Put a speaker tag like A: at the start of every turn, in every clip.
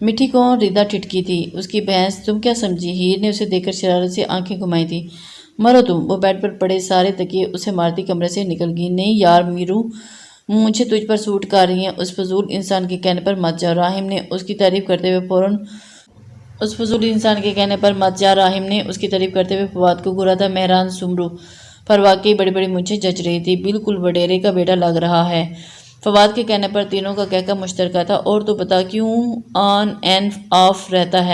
A: مٹھی کو ردا ٹھٹکی تھی۔ اس کی بحث تم کیا سمجھی؟ ہیر نے اسے دیکھ کر شرارت سے آنکھیں گھمائی تھی۔ مرو تم۔ وہ بیڈ پر پڑے سارے تکیے اسے مارتی کمرے سے نکل گئی۔ نہیں یار میرو، مونچھیں تجھ پر سوٹ کر رہی ہیں، اس فضول انسان کے کہنے پر مت جاؤ۔ راحم نے اس کی تعریف کرتے ہوئے فواد کو گھورا تھا۔ مہران سمرو پر واقعی بڑی بڑی مونچھیں جچ رہی تھی، بالکل وڈیرے کا بیٹا لگ رہا ہے۔ فواد کے کہنے پر تینوں کا کہکہ مشترکہ تھا۔ اور تو بتا کیوں آن اینڈ آف رہتا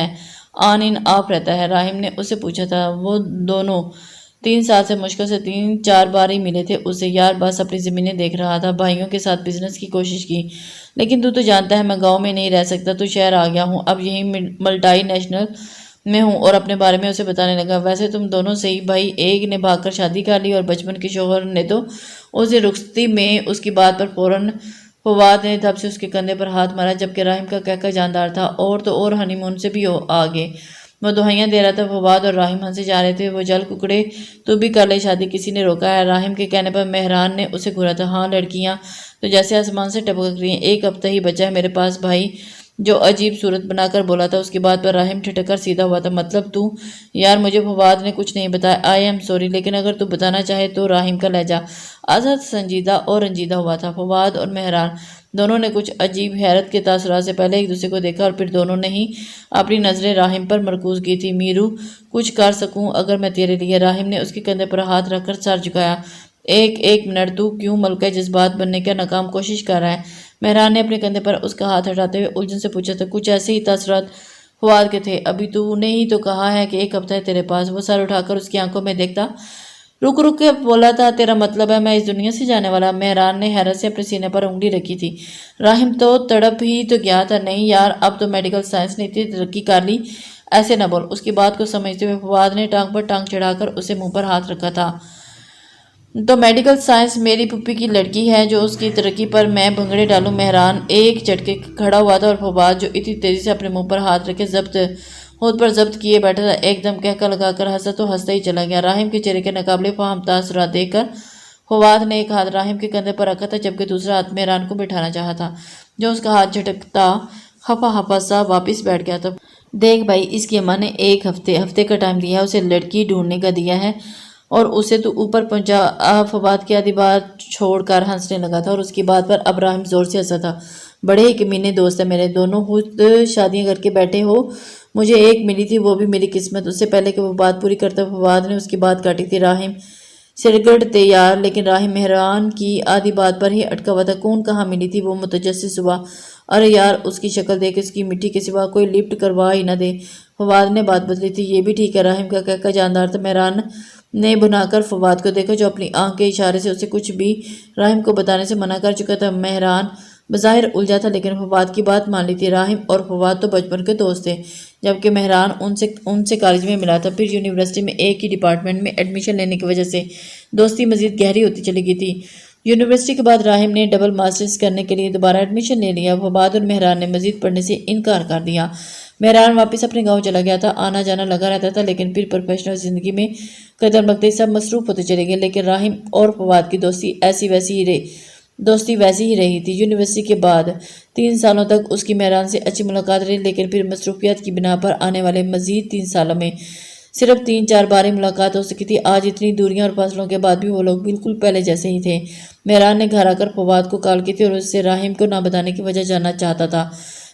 A: ہے؟ راحم نے اس سے پوچھا تھا۔ وہ دونوں 3 سال سے مشکل سے 3-4 بار ہی ملے تھے اسے۔ یار بس اپنی زمینیں دیکھ رہا تھا، بھائیوں کے ساتھ بزنس کی کوشش کی، لیکن تو جانتا ہے میں گاؤں میں نہیں رہ سکتا، تو شہر آ گیا ہوں، اب یہی ملٹائی نیشنل میں ہوں۔ اور اپنے بارے میں اسے بتانے لگا۔ ویسے تم دونوں سے ہی بھائی، ایک نے بھاگ کر شادی کر لی اور بچپن کے شوہر نے تو اسے رخصتی میں اس کی بات پر فوراً فواد نے دھب سے اس کے کندھے پر ہاتھ مارا، جبکہ راحم کا کہکہ جاندار تھا۔ اور تو اور ہنی مون سے بھی آگے وہ دہائیاں دے رہا تھا۔ فواد اور راحم ہنسے جا رہے تھے۔ وہ جل ککڑے، تو بھی کر لے شادی، کسی نے روکا ہے؟ راحم کے کہنے پر مہران نے اسے گھورا تھا۔ ہاں لڑکیاں تو جیسے آسمان سے ٹپک رہی ہیں، 1 ہفتہ ہی بچا ہے میرے پاس بھائی، جو عجیب صورت بنا کر بولا تھا۔ اس کی بات پر راحم ٹھٹک کر سیدھا ہوا تھا۔ مطلب تو؟ یار مجھے فواد نے کچھ نہیں بتایا، آئی ایم سوری، لیکن اگر تو بتانا چاہے تو۔ راحم کا لہجہ ازحد سنجیدہ اور رنجیدہ ہوا تھا۔ فواد اور مہران دونوں نے کچھ عجیب حیرت کے تاثرات سے پہلے ایک دوسرے کو دیکھا، اور پھر دونوں نے ہی اپنی نظریں راحم پر مرکوز کی تھی۔ میرو، کچھ کر سکوں اگر میں تیرے لیے؟ راحم نے اس کے کندھے پر ہاتھ رکھ کر سر جھکایا۔ ایک منٹ، تو کیوں ملکہ جذبات بننے کا ناکام کوشش کر رہا ہے؟ مہران نے اپنے کندھے پر اس کا ہاتھ ہٹاتے ہوئے الجھن سے پوچھا تھا۔ کچھ ایسے ہی تاثرات فواد کے تھے۔ ابھی تو نے ہی تو کہا ہے کہ 1 ہفتہ ہے تیرے پاس۔ وہ سر اٹھا کر اس کی آنکھوں میں دیکھتا رک کے بولا تھا، تیرا مطلب ہے میں اس دنیا سے جانے والا؟ مہران نے حیرت سے اپنے سینے پر انگلی رکھی تھی۔ راحم تو تڑپ ہی تو گیا تھا۔ نہیں یار، اب تو میڈیکل سائنس نے اتنی ترقی کر لی، ایسے نہ بول۔ اس کی بات کو سمجھتے ہوئے فواد نے ٹانگ پر ٹانگ چڑھا کر اسے منہ پر ہاتھ رکھا تھا۔ تو میڈیکل سائنس میری پھپھی کی لڑکی ہے، جو اس کی ترقی پر میں بھنگڑے ڈالوں؟ مہران ایک جھٹکے کھڑا ہوا تھا، اور فواد جو اتنی تیزی سے اپنے منہ پر ہاتھ رکھے ہاتھ پر ضبط کیے بیٹھا تھا، ایک دم کہکہ لگا کر ہنسا تو ہنستا ہی چلا گیا۔ راحم کے چہرے کے ناقابل فہم تاثرات دیکھ کر فواد نے ایک ہاتھ راحم کے کندھے پر رکھا تھا، جبکہ دوسرا ہاتھ مہران کو بٹھانا چاہا تھا، جو اس کا ہاتھ جھٹکتا ہفا سا واپس بیٹھ گیا تھا۔ دیکھ بھائی، اس کی اماں نے 1 ہفتے کا ٹائم دیا ہے، اسے لڑکی ڈھونڈنے کا دیا ہے، اور اسے تو اوپر پہنچا۔ فواد کی آدھی بات چھوڑ کر ہنسنے لگا تھا، اور اس کی بات پر اب راحم زور سے ہنسا تھا۔ بڑے ہی کمینے دوست ہیں میرے، دونوں خود شادیاں کر کے بیٹھے ہو، مجھے ایک ملی تھی، وہ بھی میری قسمت۔ اس سے پہلے کہ وہ بات پوری کرتا فواد نے اس کی بات کاٹی تھی۔ راحم سرگڑتے یار، لیکن راحم مہران کی آدھی بات پر ہی اٹکا ہوا تھا۔ کون کہاں ملی تھی؟ وہ متجسس ہوا۔ ارے یار، اس کی شکل دیکھ، اس کی مٹی کے سوا کوئی لفٹ کروا ہی نہ دے۔ فواد نے بات بدلی تھی۔ یہ بھی ٹھیک ہے، راحم کا کہکہ جاندار تھا۔ مہران نے بھنا کر فواد کو دیکھا، جو اپنی آنکھ کے اشارے سے اسے کچھ بھی راحم کو بتانے سے منع کر چکا تھا۔ مہران بظاہر الجھا تھا، لیکن فواد کی بات مان لی تھی۔ راحم اور فواد تو بچپن کے دوست تھے، جبکہ مہران ان سے کالج میں ملا تھا، پھر یونیورسٹی میں ایک ہی ڈپارٹمنٹ میں ایڈمیشن لینے کی وجہ سے دوستی مزید گہری ہوتی چلی گئی تھی۔ یونیورسٹی کے بعد راحم نے ڈبل ماسٹرز کرنے کے لیے دوبارہ ایڈمیشن لے لیا۔ فواد اور مہران نے مزید پڑھنے سے انکار کر دیا۔ مہران واپس اپنے گاؤں چلا گیا تھا، آنا جانا لگا رہتا تھا، لیکن پھر پروفیشنل زندگی میں قدم رکھتے سب مصروف ہوتے چلے گئے۔ لیکن راحم اور فواد کی دوستی ویسی ہی رہی تھی۔ یونیورسٹی کے بعد 3 سالوں تک اس کی مہران سے اچھی ملاقات رہی، لیکن پھر مصروفیات کی بنا پر آنے والے مزید 3 سالوں میں صرف 3-4 بار ہی ملاقات ہو سکی تھی۔ آج اتنی دوریاں اور فاصلوں کے بعد بھی وہ لوگ بالکل پہلے جیسے ہی تھے۔ مہران نے گھر آ کر فواد کو کال کی تھی اور اس سے راحم کو نہ بتانے کی وجہ جاننا چاہتا تھا۔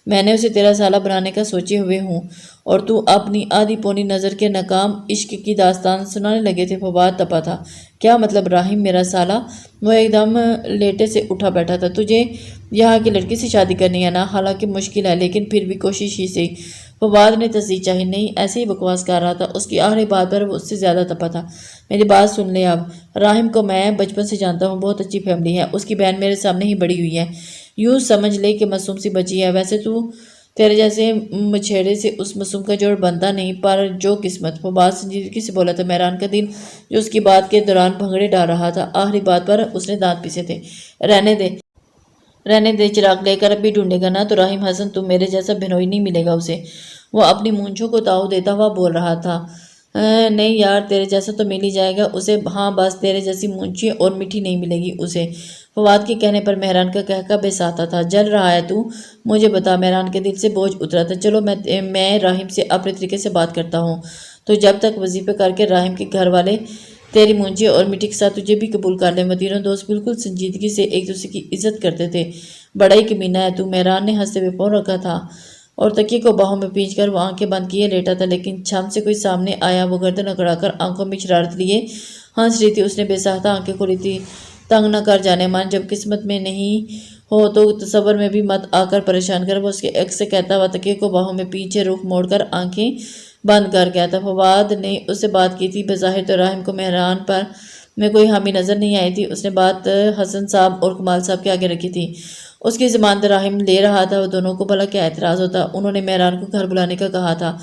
A: میں نے اسے 13 سالہ بنانے کا سوچے ہوئے ہوں، اور تو اپنی آدھی پونی نظر کے ناکام عشق کی داستان سنانے لگے تھے۔ فواد تپا تھا۔ کیا مطلب راحم میرا سالہ؟ وہ ایک دم لیٹے سے اٹھا بیٹھا تھا۔ تجھے یہاں کی لڑکی سے شادی کرنی ہے نا؟ حالانکہ مشکل ہے، لیکن پھر بھی کوشش ہی سے۔ فواد نے تصدیق چاہی۔ نہیں، ایسے ہی بکواس کر رہا تھا۔ اس کی آخری بات پر وہ اس سے زیادہ تپا تھا۔ میری بات سن لے اب۔ راحم کو میں بچپن سے جانتا ہوں، بہت اچھی فیملی ہے، اس کی بہن میرے سامنے ہی بڑی ہوئی ہے، یوں سمجھ لے کہ معصوم سی بچی ہے۔ ویسے تو تیرے جیسے مچھیرے سے اس معصوم کا جوڑ بنتا نہیں، پر جو قسمت۔ فواد سنجیدگی سے بولا تھا۔ مہران کا دل جو اس کی بات کے دوران بھنگڑے ڈال رہا تھا، آخری بات پر اس نے دانت پیسے تھے۔ رہنے دے، چراغ لے کر اب بھی ڈھونڈے گا نا تو راحم حسن تو میرے جیسا بہنوئی نہیں ملے گا اسے۔ وہ اپنی مونچھوں کو تاؤ دیتا ہوا بول رہا تھا۔ نہیں یار، تیرے جیسا تو مل ہی جائے گا اسے۔ ہاں بس تیرے جیسی مونچھی اور میٹھی نہیں ملے گی اسے۔ فواد کے کہنے پر مہران کا کہکہ بے ساتا تھا۔ جل رہا ہے تو مجھے بتا۔ مہران کے دل سے بوجھ اترا تھا۔ چلو میں راحم سے اپنے طریقے سے بات کرتا ہوں، تو جب تک وظیفے کر کے راحم کے گھر والے تیری مونجی اور میٹھی کے ساتھ تجھے بھی قبول کر لیں۔ وہ تینوں دوست بالکل سنجیدگی سے ایک دوسرے کی عزت کرتے تھے۔ بڑا ہی کمینہ ہے تو، مہران نے ہنستے ہوئے فون رکھا تھا اور تکیے کو باہوں میں پینچ کر وہ آنکھیں بند کیے لیٹا تھا، لیکن چھم سے کوئی سامنے آیا۔ وہ گردن اکڑا کر آنکھوں میں شرارت لیے ہنس رہی تھی۔ اس نے بے ساختہ آنکھیں کھولی تھی۔ تنگ نہ کر جانے من، جب قسمت میں نہیں ہو تو تصور میں بھی مت آ کر پریشان کر۔ وہ اس کے عکس سے کہتا ہوا تکیے کو باہوں میں پیچھے رخ موڑ کر آنکھیں بند کر گیا تھا۔ فواد نے اس سے بات کی تھی۔ بظاہر تو راحم کو مہران پر میں کوئی حامی نظر نہیں آئی تھی۔ اس نے بات حسن صاحب اور کمال صاحب کے آگے رکھی تھی۔ اس کی ضمانت راحم لے رہا تھا، وہ دونوں کو بھلا کیا اعتراض ہوتا۔ انہوں نے مہران کو گھر بلانے کا کہا تھا۔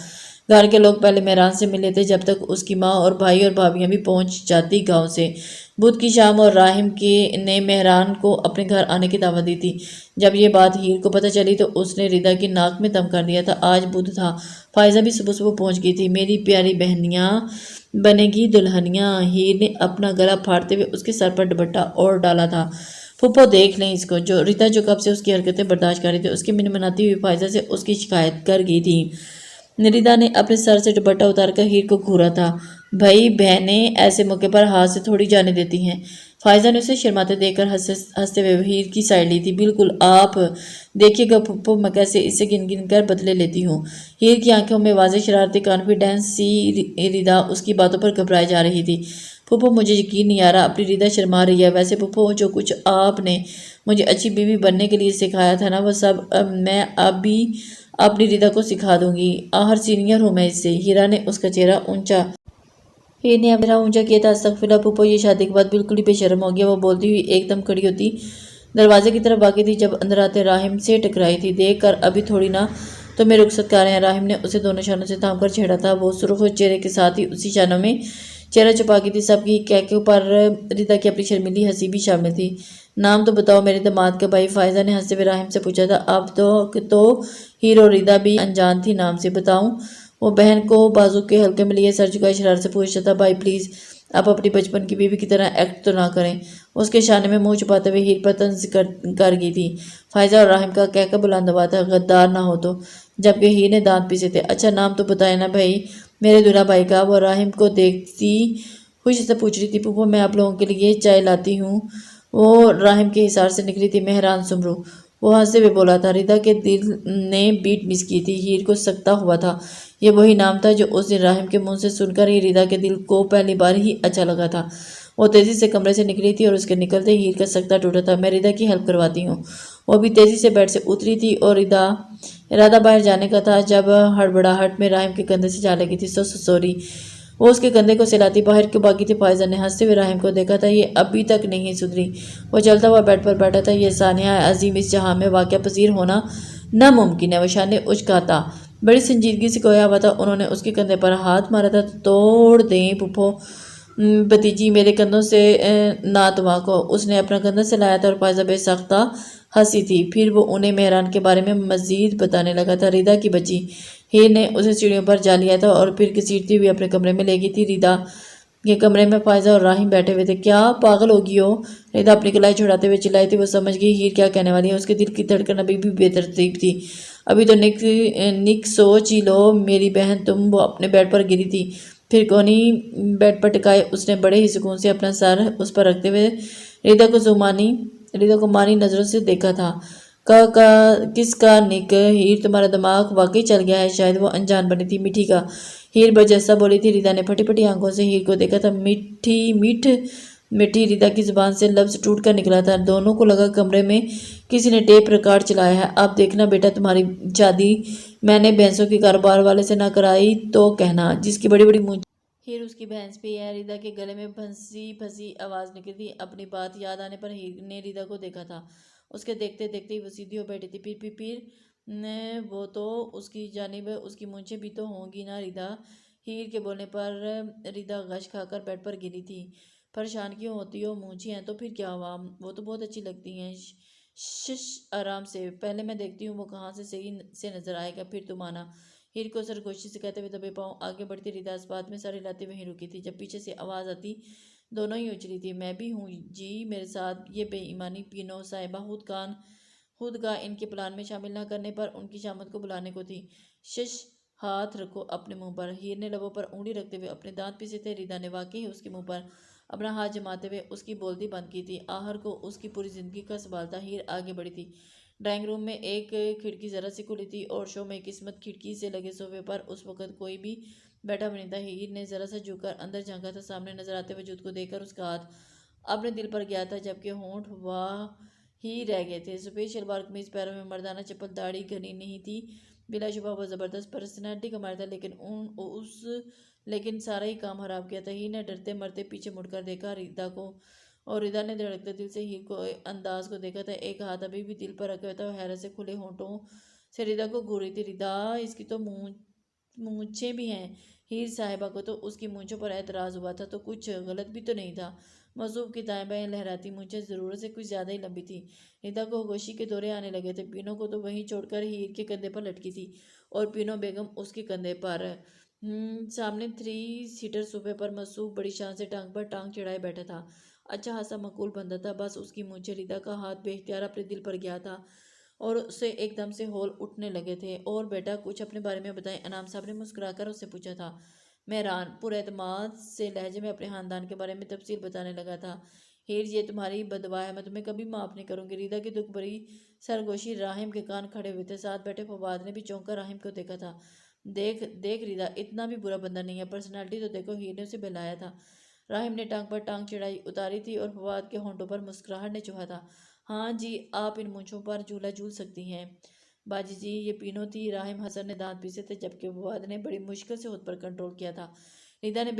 A: گھر کے لوگ پہلے مہران سے ملے تھے، جب تک اس کی ماں اور بھائی اور بھابیاں بھی پہنچ جاتی گاؤں سے۔ بدھ کی شام اور راحم نے مہران کو اپنے گھر آنے کی دعوت دی تھی۔ جب یہ بات ہیر کو پتہ چلی تو اس نے ردا کی ناک میں دم کر دیا تھا۔ آج بدھ تھا، فائزہ بھی صبح صبح پہنچ گئی تھی۔ میری پیاری بہنیاں بنے گی دلہنیاں، ہیر نے اپنا گلا پھاڑتے ہوئے اس کے سر پر دوپٹہ اوڑھ ڈالا تھا۔ پھپھو دیکھ لیں اس کو، ردا جو کب سے اس کی حرکتیں برداشت کر رہی تھی، اس کی منمناتی ہوئی فائزہ سے اس کی شکایت کر گئی تھی۔ ردا نے اپنے سر سے دوپٹہ اتار کر ہیر کو گھورا تھا۔ بھائی بہنیں ایسے موقع پر ہاتھ سے تھوڑی جانے دیتی ہیں۔ فائزہ نے اسے شرماتے دیکھ کر ہنستے ہوئے ہیر کی سائڈ لی تھی۔ بالکل، آپ دیکھیے گا پھپھو میں کیسے اسے گن گن کر بدلے لیتی ہوں۔ ہیر کی آنکھوں میں واضح شرارتی کانفیڈنس سی۔ ردا اس کی باتوں پر گھبرائے جا رہی تھی۔ پھپھو مجھے یقین نہیں آ رہا، اپنی ردا شرما رہی ہے۔ ویسے پھپھو جو کچھ آپ نے مجھے اچھی بیوی بننے کے لیے سکھایا تھا نا، وہ سب میں اب بھی اپنی ردا کو سکھا دوں گی۔ آخر سینئر ہوں میں اس سے۔ ہیرا نے اس کا چہرہ اونچا ہیر نے اب اونچا کیا تھا۔ استغفراللہ پھپھو، یہ شادی کے بعد بالکل ہی بے شرم ہو گیا۔ وہ بولتی ہوئی ایک دم کھڑی ہوتی دروازے کی طرف بھاگی تھی جب اندر آتے راحم سے ٹکرائی تھی۔ دیکھ کر ابھی تھوڑی نہ تمہیں رخصت کر رہے ہیں۔ راحم نے اسے دونوں شانوں سے تھام کر چھیڑا تھا۔ وہ سرخ چہرے کے ساتھ ہی اسی شانوں میں چہرہ چھپا گئی تھی۔ سب کی کہکوں پر ردا کی اپنی شرمیلی ہنسی بھی شامل تھی۔ نام تو بتاؤ میرے داماد کا بھائی، فائزہ نے ہنستے ہوئے راحم سے پوچھا تھا۔ اب تو ہیر اور ردا بھی انجان تھی نام سے۔ بتاؤں؟ وہ بہن کو بازو کے حلقے میں لیے سر جھکائے شرارت سے پوچھتا تھا۔ بھائی پلیز، آپ اپنی بچپن کی بیوی کی طرح ایکٹ تو نہ کریں۔ اس کے شانے میں منہ چھپاتے ہوئے ہیر پر طنز کر گئی تھی۔ فائزہ اور راحم کا کہکہ بلند ہوا تھا، غدار نہ ہو تو، جبکہ ہیر نے دانت پیسے تھے۔ اچھا نام تو بتائے نا بھائی میرے دولہا بھائی کا۔ وہ راحم کو دیکھتی خوشی سے پوچھ رہی تھی۔ پھپھو میں آپ لوگوں کے لیے چائے لاتی ہوں۔ وہ راحم کے حصار سے نکلی تھی۔ مہران سمرو، وہ ہنستے ہوئے بولا تھا۔ ردا کے دل نے بیٹ مس کی تھی۔ ہیر کو سکتا ہوا تھا۔ یہ وہی نام تھا جو اس دن راحم کے منہ سے سن کر ہی ردا کے دل کو پہلی بار ہی اچھا لگا تھا۔ وہ تیزی سے کمرے سے نکلی تھی اور اس کے نکلتے ہیر کا سکتا ٹوٹا تھا۔ میں ردا کی ہیلپ کرواتی ہوں۔ وہ بھی تیزی سے بیڈ سے اتری تھی اور ارادہ باہر جانے کا تھا جب ہڑبڑاہٹ میں راحم کے کندھے سے جا لگی تھی۔ سوری۔ وہ اس کے کندھے کو سلاتی باہر کیوں بھاگی تھی؟ فائزہ نے ہنستے ہوئے راحم کو دیکھا تھا۔ یہ ابھی تک نہیں سدھری۔ وہ چلتا ہوا بیڈ پر بیٹھا تھا۔ یہ سانحہ عظیم اس جہاں میں واقع پذیر ہونا ناممکن ہے۔ وہ شانے اچکاتا بڑی سنجیدگی سے کھویا ہوا تھا۔ انہوں نے اس کے کندھے پر ہاتھ مارا تھا۔ توڑ دیں پھپھو بھتیجی، میرے کندھوں سے نہ تمہا کو۔ اس نے اپنا کندھا سلایا تھا اور فائزہ بے ساختہ ہنسی تھی۔ پھر وہ انہیں مہران کے بارے میں مزید بتانے لگا تھا۔ ردا کی بچی، ہیر نے اسے سیڑھیوں پر جا لیا تھا اور پھر گھسیٹتی ہوئی اپنے کمرے میں لے گئی تھی۔ ردا کے کمرے میں فائزہ اور راحم بیٹھے ہوئے تھے۔ کیا پاگل ہوگی ہو؟ ردا اپنی کلائی چھڑاتے ہوئے چلائی تھی۔ وہ سمجھ گئی ہیر کیا کہنے والی ہے۔ اس کے دل کی دھڑکن ابھی بھی بے ترتیب تھی۔ ابھی تو نک سوچ ہی لو میری بہن تم۔ وہ اپنے بیڈ پر گری تھی، پھر کونی بیڈ پر ٹکائے اس نے بڑے ہی سکون سے اپنا سر اس پر رکھتے ہوئے ردا کو مانی نظروں سے دیکھا تھا۔ کس کا نک؟ ہیر تمہارا دماغ واقعی چل گیا ہے، شاید وہ انجان بنی تھی میٹھی کا۔ ہیر برجستہ بولی تھی۔ ردا نے پھٹی پھٹی آنکھوں سے ہیر کو دیکھا تھا۔ میٹھی ردا کی زبان سے لفظ ٹوٹ کر نکلا تھا۔ دونوں کو لگا کمرے میں کسی نے ٹیپ ریکارڈ چلایا ہے۔ اب دیکھنا بیٹا، تمہاری شادی میں نے بھینسوں کے کاروبار والے سے نہ کرائی تو کہنا، جس کی بڑی بڑی مونچھ ہیر اس کی بھینس پہ ہے۔ ردا کے گلے میں پھنسی پھنسی آواز نکلی تھی۔ اپنی بات یاد آنے پر ہیر نے ردا کو دیکھا تھا۔ اس کے دیکھتے دیکھتے ہی وہ سیدھی ہو بیٹھی تھی۔ پھر وہ تو اس کی جانب اس کی مونچھیں بھی تو ہوں گی نا ردا؟ ہیر کے بولنے پر ردا غش کھا کر بیڈ پر گری تھی۔ پریشان کیوں ہوتی ہو؟ مونچھیں ہیں تو پھر کیا ہوا؟ وہ تو بہت اچھی لگتی ہیں۔ شش، آرام سے، پہلے میں دیکھتی ہوں وہ کہاں سے صحیح سے نظر آئے گا، پھر تم آنا۔ ہیر کو سرگوشی سے کہتے ہوئے دبے پاؤں آگے بڑھتی ردا اس بات میں سر ہلاتے ہوئے ہی رکی تھی جب پیچھے سے آواز آتی دونوں ہی اچھلی تھی۔ میں بھی ہوں جی میرے ساتھ یہ بے ایمانی پینو صاحبہ خود کا ان کے پلان میں شامل نہ کرنے پر ان کی شامت کو بلانے کو تھی۔ شش ہاتھ رکھو اپنے منہ پر۔ ہیر نے لبوں پر انگلی رکھتے ہوئے اپنے دانت پیسے تھے۔ ردا نے واقعی اس کے منہ پر اپنا ہاتھ جماتے ہوئے اس کی بولتی بند کی تھی۔ آخر کو اس کی پوری زندگی کا سوال تھا۔ ہیر آگے بڑھی تھی۔ ڈرائنگ روم میں ایک کھڑکی ذرا سی کھلی تھی اور شو میں قسمت کھڑکی سے لگے صوفے پر اس وقت کوئی بھی بیٹھا نہیں تھا۔ ہیر نے ذرا سا جھک کر اندر جھانکا تھا۔ سامنے نظر آتے وجود کو دیکھ کر اس کا ہاتھ اپنے دل پر گیا تھا جبکہ ہونٹ واہ ہی رہ گئے تھے۔ سفید شلوار قمیض، پیروں میں مردانہ چپل، داڑھی گھنی نہیں تھی۔ بلا شبہ وہ زبردست پرسنالٹی کا مالک تھا لیکن سارا ہی کام خراب کیا تھا۔ ہیر نے ڈرتے مرتے پیچھے مڑ کر دیکھا ردا کو اور ردا نے دھڑکتے دل سے ہیر کو انداز کو دیکھا تھا۔ ایک ہاتھ ابھی بھی دل پر رکھا ہوا تھا اور حیرت سے کھلے ہونٹوں سے ردا کو گھور رہی تھی۔ ردا اس کی تو مونچھیں بھی ہیں۔ ہیر صاحبہ کو تو اس کی مونچھوں پر اعتراض ہوا تھا تو کچھ غلط بھی تو نہیں تھا۔ مصوف کی دائیں بائیں لہراتی مونچھیں ضرورت سے کچھ زیادہ ہی لمبی تھی۔ ردا کو ہوشی کے دورے آنے لگے تھے۔ پینو کو تو وہیں چھوڑ کر ہیر کے کندھے پر لٹکی تھی اور پینو بیگم اس کے کندھے پر۔ سامنے 3 سیٹر صوفے پر مصوف بڑی شان سے ٹانگ پر ٹانگ چڑھائے بیٹھا تھا۔ اچھا خاصا معقول بندہ تھا۔ بس اس کی مونچھیں ردا کا ہاتھ بے اختیار اپنے دل پر گیا تھا اور اسے ایک دم سے ہول اٹھنے لگے تھے۔ اور بیٹا کچھ اپنے بارے میں بتائیں، انعام صاحب نے مسکرا کر اس سے پوچھا تھا۔ مہران پر اعتماد سے لہجے میں اپنے خاندان کے بارے میں تفصیل بتانے لگا تھا۔ ہیر یہ تمہاری بددعا ہے، میں تمہیں کبھی معاف نہیں کروں گی۔ ردا کی دکھ بھری سرگوشی راہم کے کان کھڑے ہوئے تھے۔ ساتھ بیٹھے فواد نے بھی چونک کر راہم کو دیکھا تھا۔ دیکھ ردا اتنا بھی برا بندہ نہیں ہے، پرسنالٹی تو دیکھو۔ ہیر نے اسے بہلایا تھا۔ راہم نے ٹانگ پر ٹانگ چڑھائی اتاری تھی اور فواد کے ہونٹوں پر مسکراہٹ نے چوہا تھا۔ ہاں جی آپ ان مونچھوں پر جھولا جھول سکتی ہیں باجی جی۔ یہ پینو تھی۔ راہم حسن نے دانت پیسے تھے جبکہ فواد نے بڑی مشکل سے خود پر کنٹرول کیا تھا۔ ردا نے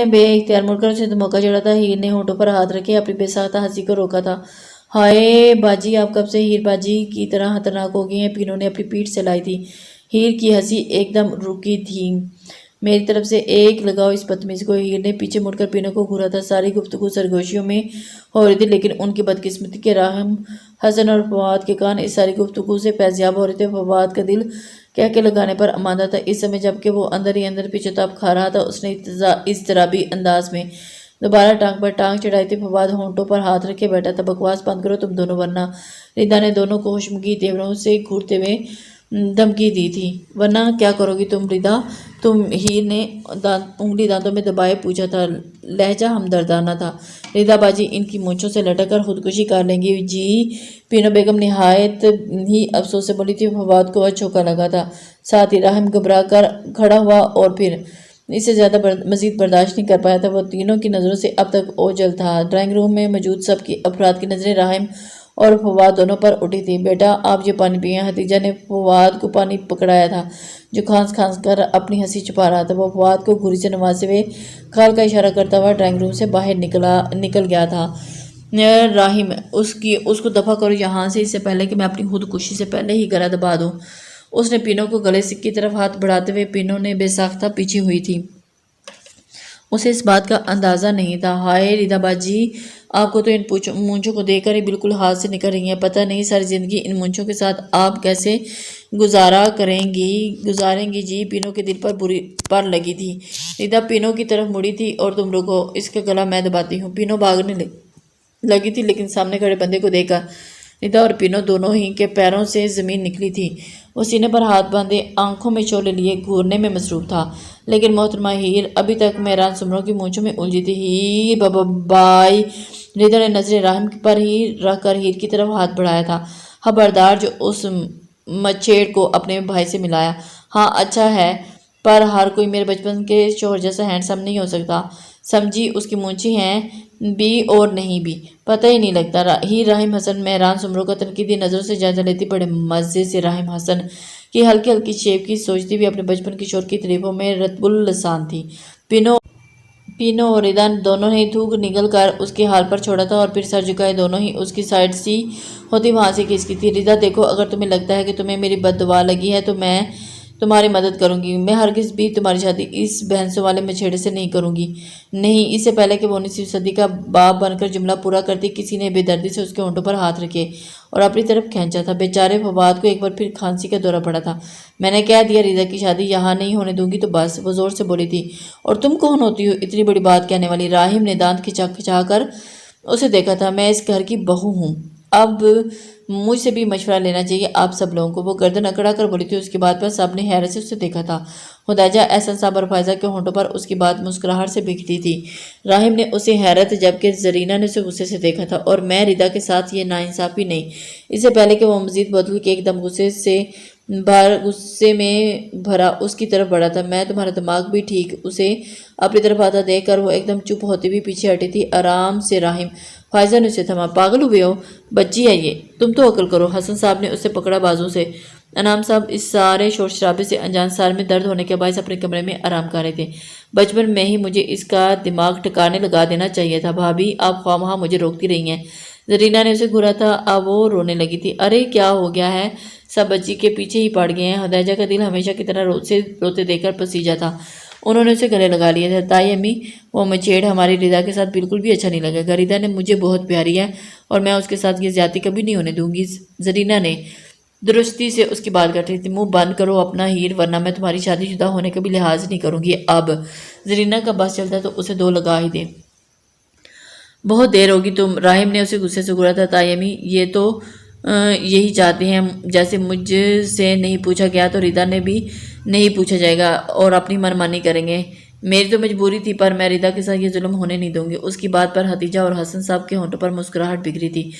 A: بے اختیار مڑ کر اسے دھماکہ چڑھا تھا۔ ہیر نے ہونٹوں پر ہاتھ رکھے اپنی بے ساختہ ہنسی کو روکا تھا۔ ہائے باجی آپ کب سے ہیر باجی کی طرح خطرناک ہو گئی ہیں، پینو نے اپنی پیٹھ سلائی تھی۔ ہیر کی ہنسی ایک دم رکی تھی۔ میری طرف سے ایک لگاؤ اس بدتمیز کو۔ ہیر نے پیچھے مڑ کر پینو کو گھورا تھا۔ ساری گفتگو سرگوشیوں میں ہو رہی تھی لیکن ان کی بدقسمتی کے راہم حسن اور فواد کے کان اس ساری گفتگو سے فیضیاب ہو رہے تھے۔ فواد کا دل کہکے لگانے پر آمادہ تھا۔ اس سمے جبکہ وہ اندر ہی اندر پیچھے تاپ کھا رہا تھا اس نے اضطرابی انداز میں دوبارہ ٹانگ پر ٹانگ چڑھائی تھی۔ فواد ہونٹوں پر ہاتھ رکھے بیٹھا تھا۔ بکواس بند کرو تم دونوں ورنہ۔ ردا نے دونوں کو خشمگین تیوروں سے گھورتے ہوئے دھمکی دی تھی۔ ورنہ کیا کرو گی تم ردا؟ ہیر نے انگلی دانتوں میں دبائے پوچھا تھا۔ لہجہ ہمدردانہ تھا۔ ردا باجی ان کی مونچھوں سے لٹک کر خودکشی کر لیں گی جی؟ پینو بیگم نہایت ہی افسوس سے بولی تھی۔ فواد کو جھونکا لگا تھا۔ ساتھ ہی راہم گھبرا کر کھڑا ہوا اور پھر اس سے زیادہ مزید برداشت نہیں کر پایا تھا۔ وہ تینوں کی نظروں سے اب تک اوجھل تھا۔ ڈرائنگ روم میں موجود سب کی افراد کی نظریں راہم اور فواد دونوں پر اٹھی تھی۔ بیٹا آپ یہ پانی پئیں۔ ہتیجہ نے فواد کو پانی پکڑایا تھا جو کھانس کھانس کر اپنی ہنسی چھپا رہا تھا۔ وہ فواد کو گھوری سے نوازتے ہوئے کھال کا اشارہ کرتا ہوا ڈرائنگ روم سے باہر نکل گیا تھا۔ راہم اس کو دفع کرو یہاں سے، اس سے پہلے کہ میں اپنی خودکشی سے پہلے ہی گلا دبا دوں۔ اس نے پینو کو گلے کی طرف ہاتھ بڑھاتے ہوئے پینو نے بے ساختہ پیچھی ہوئی تھی۔ اسے اس بات کا اندازہ نہیں تھا۔ ہائے ردا باجی آپ کو تو ان مونچھوں کو دیکھ کر ہی بالکل ہاتھ سے نکل رہی ہیں۔ پتہ نہیں ساری زندگی ان مونچھوں کے ساتھ آپ کیسے گزاریں گی جی؟ پینو کے دل پر لگی تھی۔ ردا پینو کی طرف مڑی تھی اور تم رکو، اس کا گلا میں دباتی ہوں۔ پینو بھاگنے لگی تھی لیکن سامنے کھڑے بندے کو دیکھ کر ردا اور پینو دونوں ہی کے پیروں سے زمین نکلی تھی۔ وہ سینے پر ہاتھ باندھے آنکھوں میں شعلے لیے گھورنے میں مصروف تھا لیکن محترمہ ہیر ابھی تک مہران سمروں کی مونچھوں میں الجھی تھی۔ ہیر بابا بائی۔ ردا نے نظریں راہم پر ہی رکھ کر ہیر کی طرف ہاتھ بڑھایا تھا۔ خبردار جو اس مچھیڑ کو اپنے بھائی سے ملایا۔ ہاں اچھا ہے پر ہر کوئی میرے بچپن کے شوہر جیسا ہینڈسم نہیں ہو سکتا سمجھی۔ اس کی مونچھیں ہیں بھی اور نہیں بھی، پتہ ہی نہیں لگتا۔ ہیر راہم حسن مہران سمروں کا تنقیدی نظروں سے جائزہ لیتی بڑے مزے سے راہم حسن کی ہلکی ہلکی شیپ کی سوچتی ہوئی اپنے بچپن کی شوہر کی تعریفوں میں رطب اللسان تھی۔ پینو اور ردا دونوں نے تھوک نگل کر اس کے حال پر چھوڑا تھا اور پھر سر جھکائے دونوں ہی اس کی سائڈ سی ہوتی وہاں سے کھسکی تھی۔ ردا دیکھو اگر تمہیں لگتا ہے کہ تمہیں میری بددعا لگی ہے تو میں تمہاری مدد کروں گی۔ میں ہرگز بھی تمہاری شادی اس بہنسوں والے مچھیڑے سے نہیں کروں گی۔ نہیں، اس سے پہلے کہ وہ 19ویں صدی کا باپ بن کر جملہ پورا کرتی، کسی نے بے دردی سے اس کے ہونٹوں پر ہاتھ رکھے اور اپنی طرف کھینچا تھا۔ بیچارے فواد کو ایک بار پھر کھانسی کا دورہ پڑا تھا۔ میں نے کہہ دیا ریدا کی شادی یہاں نہیں ہونے دوں گی تو بس، وہ زور سے بولی تھی۔ اور تم کون ہوتی ہو اتنی بڑی بات کہنے والی؟ راہیم نے دانت کھچا کھچا کر اسے دیکھا تھا۔ میں اس گھر کی بہو ہوں، اب مجھ سے بھی مشورہ لینا چاہیے آپ سب لوگوں کو، وہ گردن اکڑا کر بولی تھی۔ اس کی بات پر سب نے حیرت سے اسے دیکھا تھا۔ خدیجہ، احسن صاحب اور فائزہ کے ہونٹوں پر اس کی بات مسکراہٹ سے بکھری تھی۔ راہیم نے اسے حیرت جبکہ زرینہ نے اسے غصے سے دیکھا تھا۔ اور میں ریدا کے ساتھ یہ ناانصافی نہیں۔ اس سے پہلے کہ وہ مزید بدل کے ایک دم غصے میں بھرا اس کی طرف بڑھا تھا، میں تمہارا دماغ بھی ٹھیک۔ اسے اپنی طرف آتا دیکھ کر وہ ایک دم چپ ہوتی بھی پیچھے ہٹی تھی۔ آرام سے راہیم، فائزہ نے اسے تھما۔ پاگل ہوئے ہو؟ بچی ہے یہ، تم تو عقل کرو۔ حسن صاحب نے اسے پکڑا بازو سے۔ انعام صاحب اس سارے شور شرابے سے انجان سار میں درد ہونے کے باعث اپنے کمرے میں آرام کر رہے تھے۔ بچپن میں ہی مجھے اس کا دماغ ٹھکانے لگا دینا چاہیے تھا۔ بھابھی، آپ خواہ مخواہ مجھے روکتی رہی ہیں۔ زرینہ نے اسے گھورا تھا، اب وہ رونے لگی تھی۔ ارے کیا ہو گیا ہے؟ سب بچی کے پیچھے ہی پڑ گئے ہیں۔ خدیجہ کا دل ہمیشہ کی طرح روتے دیکھ کر پسیجا تھا۔ انہوں نے اسے گلے لگا لیا تھا۔ تائی امی، وہ مچھیڑ ہماری ریدا کے ساتھ بالکل بھی اچھا نہیں لگے گا۔ ریدا نے مجھے بہت پیاری ہے اور میں اس کے ساتھ یہ زیادتی کبھی نہیں ہونے دوں گی۔ زرینہ نے درستی سے اس کی بات کر رہی تھی۔ منہ بند کرو اپنا ہیر، ورنہ میں تمہاری شادی شدہ ہونے کا بھی لحاظ نہیں کروں گی۔ اب زرینہ کا بس چلتا تو اسے دو لگا ہی دے۔ بہت دیر ہوگی تم، راہیم نے اسے غصے سے گھورا تھا۔ تائی امی، یہ تو یہی چاہتے ہیں، جیسے مجھ سے نہیں پوچھا گیا تو ریدا نے بھی نہیں پوچھا جائے گا اور اپنی منمانی کریں گے۔ میری تو مجبوری تھی، پر میں ریدا کے ساتھ یہ ظلم ہونے نہیں دوں گی۔ اس کی بات پر حتیجہ اور حسن صاحب کے ہونٹوں پر مسکراہٹ بکھری تھی۔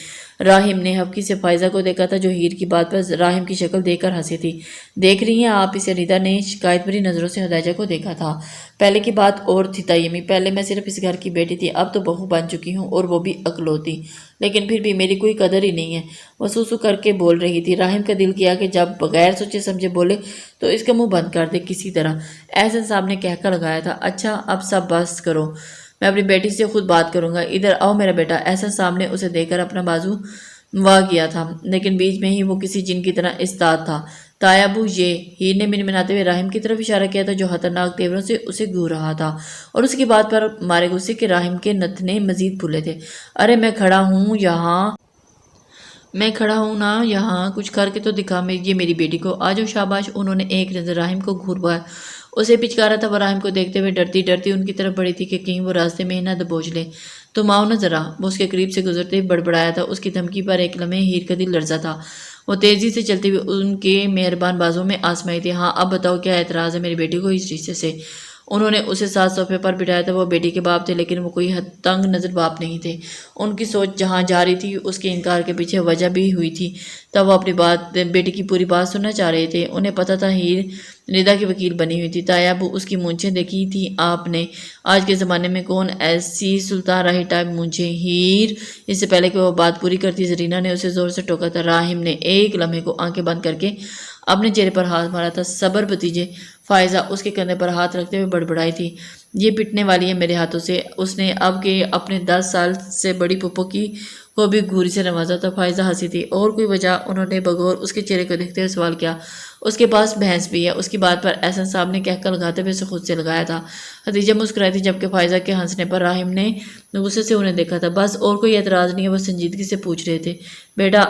A: راہیم نے حبکی سے فائزہ کو دیکھا تھا جو ہیر کی بات پر راہیم کی شکل دیکھ کر ہنسی تھی۔ دیکھ رہی ہیں آپ اسے؟ ریدا نے شکایت بھری نظروں سے خدیجہ کو دیکھا تھا۔ پہلے کی بات اور تھی تائی امی، پہلے میں صرف اس گھر کی بیٹی تھی، اب تو بہو بن چکی ہوں اور وہ بھی اکلوتی، لیکن پھر بھی میری کوئی قدر ہی نہیں ہے۔ وہ سو کر کے بول رہی تھی۔ راہیم کا دل کیا کہ جب بغیر سوچے سمجھے بولے تو اس کا منہ بند کر دے کسی طرح۔ احسن صاحب نے کہہ کر لگایا تھا، اچھا اب سب بس کرو، میں اپنی بیٹی سے خود بات کروں گا۔ ادھر آؤ میرا بیٹا۔ احسن صاحب نے اسے دیکھ کر اپنا بازو وا کیا تھا، لیکن بیچ میں ہی وہ کسی جن کی طرح استاد تھا۔ تایا ابو، یہ ہیر نے منمناتے ہوئے راہیم کی طرف اشارہ کیا تھا جو خطرناک تیوروں سے اسے گھور رہا تھا، اور اس کی بات پر مارے غصے کے راہیم کے نتنے مزید پھولے تھے۔ ارے میں کھڑا ہوں نا یہاں، کچھ کر کے تو دکھا یہ میری بیٹی کو۔ آجو شاباش۔ انہوں نے ایک نظر راہیم کو گھور پایا، اسے پچکارا تھا۔ وہ راہیم کو دیکھتے ہوئے ڈرتی ڈرتی ان کی طرف بڑھی تھی کہ کہیں وہ راستے میں نہ دبوچ لے۔ تم آؤ نا ذرا، وہ اس کے قریب سے گزرتے ہی بڑبڑایا تھا۔ اس کی دھمکی پر ایک لمحے ہیر کا دل لرزا تھا۔ وہ تیزی سے چلتے ہوئے ان کے مہربان بازوں میں آسمائی تھی۔ ہاں اب بتاؤ کیا اعتراض ہے میری بیٹی کو اس رشتے سے؟ انہوں نے اسے ساتھ صوفے پر بٹھایا تھا۔ وہ بیٹی کے باپ تھے، لیکن وہ کوئی تنگ نظر باپ نہیں تھے۔ ان کی سوچ جہاں جا رہی تھی اس کے انکار کے پیچھے وجہ بھی ہوئی تھی۔ تب وہ اپنی بیٹی کی پوری بات سننا چاہ رہے تھے۔ انہیں پتہ تھا ہیر ریدا کی وکیل بنی ہوئی تھی۔ تایا ابو، اس کی مونچھیں دیکھی تھی آپ نے؟ آج کے زمانے میں کون ایسی سلطان راہی ٹائپ مونچھیں؟ ہیر، اس سے پہلے کہ وہ بات پوری کرتی زرینہ نے اسے زور سے ٹوکا تھا۔ راہیم نے ایک لمحے کو آنکھیں بند کر کے اپنے چہرے پر ہاتھ مارا تھا۔ صبر بھتیجے۔ فائزہ اس کے کندھے پر ہاتھ رکھتے ہوئے بڑبڑائی تھی، یہ پٹنے والی ہے میرے ہاتھوں سے۔ اس نے اب کے اپنے 10 سال سے بڑی پھپھو کی کو بھی گھوری سے نوازا تھا۔ فائزہ ہنسی تھی۔ اور کوئی وجہ؟ انہوں نے بغور اس کے چہرے کو دیکھتے ہوئے سوال کیا۔ اس کے پاس بھینس بھی ہے۔ اس کی بات پر احسن صاحب نے کہہ کر لگاتے ہوئے اسے خود سے لگایا تھا۔ خدیجہ مسکرائی تھی، جبکہ فائزہ کے ہنسنے پر راہیم نے غصے سے انہیں دیکھا تھا۔ بس اور کوئی اعتراض نہیں ہے؟ وہ سنجیدگی سے پوچھ رہے تھے۔ بیٹا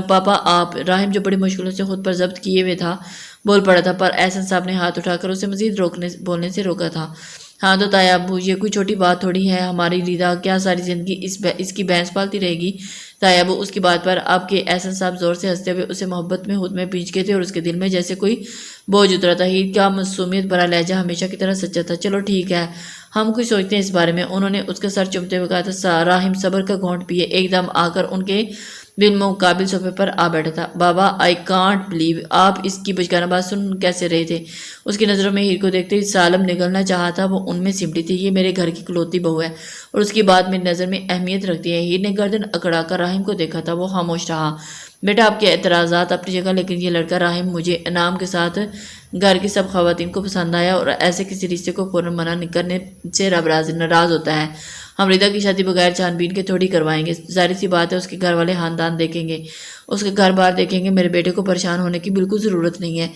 A: پاپا آپ، راہیم جو بڑی مشکلوں سے خود پر ضبط کیے ہوئے تھا بول پڑا تھا، پر احسن صاحب نے ہاتھ اٹھا کر اسے مزید بولنے سے روکا تھا۔ ہاں تو تایا ابو، یہ کوئی چھوٹی بات تھوڑی ہے، ہماری ریدا کیا ساری زندگی اس کی بھینس پالتی رہے گی؟ تایا ابو، اس کی بات پر آپ کے احسن صاحب زور سے ہنستے ہوئے اسے محبت میں خود میں پینچ گئے تھے، اور اس کے دل میں جیسے کوئی بوجھ اترا تھا۔ ہیر کا معصومیت بھرا لہجہ ہمیشہ کی طرح سچا تھا۔ چلو ٹھیک ہے، ہم کچھ سوچتے ہیں اس بارے میں۔ انہوں نے اس کا سر چومتے ہوئے کہا تھا۔ راہیم صبر کا گھونٹ پیے ایک دم آ کر ان کے بالمقابل صوفے پر آ بیٹھا تھا۔ بابا، آئی کانٹ بلیو، آپ اس کی بچگانہ بات سن کیسے رہے تھے؟ اس کی نظروں میں ہیر کو دیکھتے ہی سالم نگلنا چاہا تھا۔ وہ ان میں سمٹی تھی۔ یہ میرے گھر کی کلوتی بہو ہے اور اس کی بات میری نظر میں اہمیت رکھتی ہے۔ ہیر نے گردن اکڑا کر راہیم کو دیکھا تھا۔ وہ خاموش رہا۔ بیٹا، آپ کے اعتراضات اپنی جگہ، لیکن یہ لڑکا راہیم مجھے انعام کے ساتھ گھر کی سب خواتین کو پسند آیا، اور ایسے کسی رشتے کو فوراً منع کرنے سے رب ناراض ہوتا ہے۔ ہم ریدا کی شادی بغیر چھان بین کے تھوڑی کروائیں گے۔ ظاہر سی بات ہے اس کے گھر والے خاندان دیکھیں گے، اس کے گھر بار دیکھیں گے۔ میرے بیٹے کو پریشان ہونے کی بالکل ضرورت نہیں ہے۔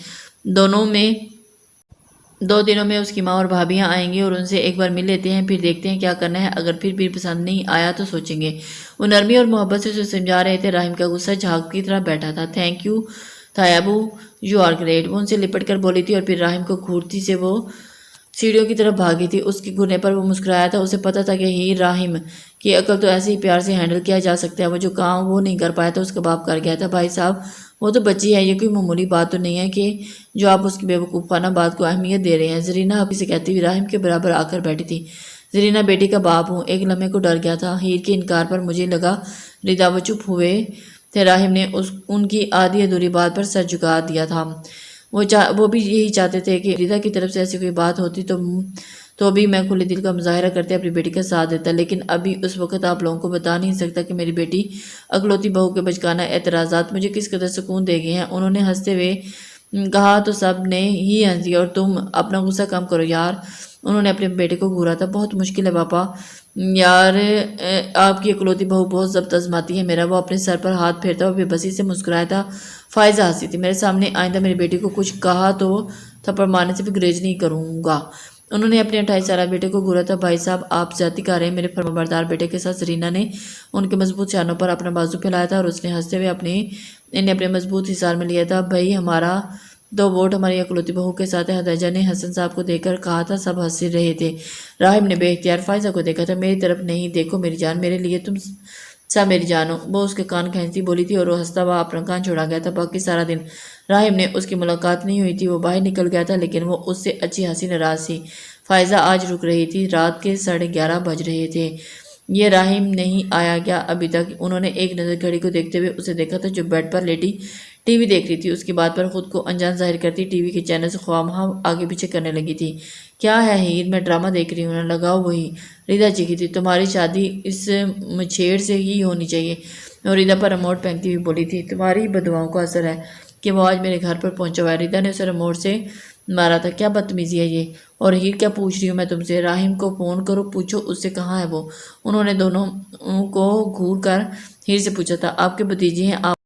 A: دو دنوں میں اس کی ماں اور بھابیاں آئیں گی اور ان سے ایک بار مل لیتے ہیں، پھر دیکھتے ہیں کیا کرنا ہے، اگر پھر بھی پسند نہیں آیا تو سوچیں گے۔ وہ نرمی اور محبت سے اسے سمجھا رہے تھے۔ راہم کا غصہ جھاگ کی طرح بیٹھا تھا۔ تھینک یو تھایابو، یو آر گریٹ، وہ ان سے لپٹ کر بولی تھی اور پھر راہم کو گھورتی سے وہ سیڑھیوں کی طرف بھاگی تھی۔ اس کے گھرنے پر وہ مسکرایا تھا۔ اسے پتا تھا کہ ہی راہم کی عقل تو ایسے ہی پیار سے ہینڈل کیا جا سکتا ہے۔ وہ جو کام وہ نہیں کر پایا تھا اس کا باپ کر گیا تھا۔ بھائی صاحب وہ تو بچی ہے، یہ کوئی معمولی بات تو نہیں ہے کہ جو آپ اس کی بیوقوفانہ بات کو اہمیت دے رہے ہیں۔ زرینہ ابھی سے کہتی ہوئی راہم کے برابر آ کر بیٹھی تھی۔ زرینہ بیٹی کا باپ ہوں، ایک لمحے کو ڈر گیا تھا ہیر کے انکار پر۔ مجھے لگا ردا وہ چپ ہوئے تھے۔ راہم نے ان کی آدھی ادھوری بات پر سر جھکا دیا تھا۔ وہ بھی یہی چاہتے تھے کہ ردا کی طرف سے ایسی کوئی بات ہوتی تو بھی میں کھلے دل کا مظاہرہ کرتے اپنی بیٹی کا ساتھ دیتا، لیکن ابھی اس وقت آپ لوگوں کو بتا نہیں سکتا کہ میری بیٹی اکلوتی بہو کے بچکانہ اعتراضات مجھے کس قدر سکون دے گئے ہیں۔ انہوں نے ہنستے ہوئے کہا تو سب نے ہی ہنس دیا، اور تم اپنا غصہ کم کرو یار۔ انہوں نے اپنے بیٹے کو گھورا تھا۔ بہت مشکل ہے پاپا یار، آپ کی اکلوتی بہو بہت ضبط آزماتی ہے میرا۔ وہ اپنے سر پر ہاتھ پھیرتا اور بے بسی سے مسکرایا تھا۔ فائزہ ہنسی تھی۔ میرے سامنے آئندہ میری بیٹی کو کچھ کہا تو تھپڑ مارنے سے بھی گریز نہیں کروں گا۔ انہوں نے اپنے 28 سالہ بیٹے کو گھورا تھا۔ بھائی صاحب آپ زیادتی کر رہے ہیں میرے فرمانبردار بیٹے کے ساتھ۔ زرینہ نے ان کے مضبوط شانوں پر اپنا بازو پھیلایا تھا اور اس نے ہنستے ہوئے انہیں اپنے مضبوط حصار میں لیا تھا۔ بھائی ہمارا دو ووٹ ہماری اکلوتی بہو کے ساتھ ہے۔ ہدیجہ نے حسن صاحب کو دیکھ کر کہا تھا۔ سب ہنس رہے تھے۔ راہم نے بے اختیار فائزہ کو دیکھا تھا۔ میری طرف نہیں دیکھو میری جان، میرے لیے تم سب میری جان ہو۔ وہ اس کے کان کھینچتی بولی تھی اور وہ ہنستا ہوا اپنا کان چھوڑا گیا تھا۔ باقی سارا دن راہم نے اس کی ملاقات نہیں ہوئی تھی۔ وہ باہر نکل گیا تھا لیکن وہ اس سے اچھی خاصی ناراض تھی۔ فائزہ آج رک رہی تھی۔ رات کے 11:30 بج رہے تھے۔ یہ راہم نہیں آیا کیا ابھی تک؟ انہوں نے ایک نظر گھڑی کو دیکھتے ہوئے اسے دیکھا تھا جو بیڈ پر لیٹی ٹی وی دیکھ رہی تھی۔ اس کی بات پر خود کو انجان ظاہر کرتی ٹی وی کے چینل سے خواہاں آگے پیچھے کرنے لگی تھی۔ کیا ہے ہیر، میں ڈرامہ دیکھ رہی ہوں نا، لگاؤ وہی۔ ردا چیخی تھی۔ تمہاری شادی اس مچھیڑ سے ہی ہونی چاہیے۔ اور ردا پر ریموٹ پھینکتی ہوئی بولی تھی۔ تمہاری بددعاؤں کا اثر ہے کہ وہ آج میرے گھر پر پہنچا ہوا ہے۔ ردا نے اسے ریموٹ سے مارا تھا۔ کیا بدتمیزی ہے یہ؟ اور ہیر کیا پوچھ رہی ہوں میں تم سے؟ راہم کو فون کرو، پوچھو اس سے کہاں ہے وہ۔ انہوں نے دونوں کو گھور کر ہیر سے پوچھا تھا۔ آپ کے بھتیجے ہیں، آپ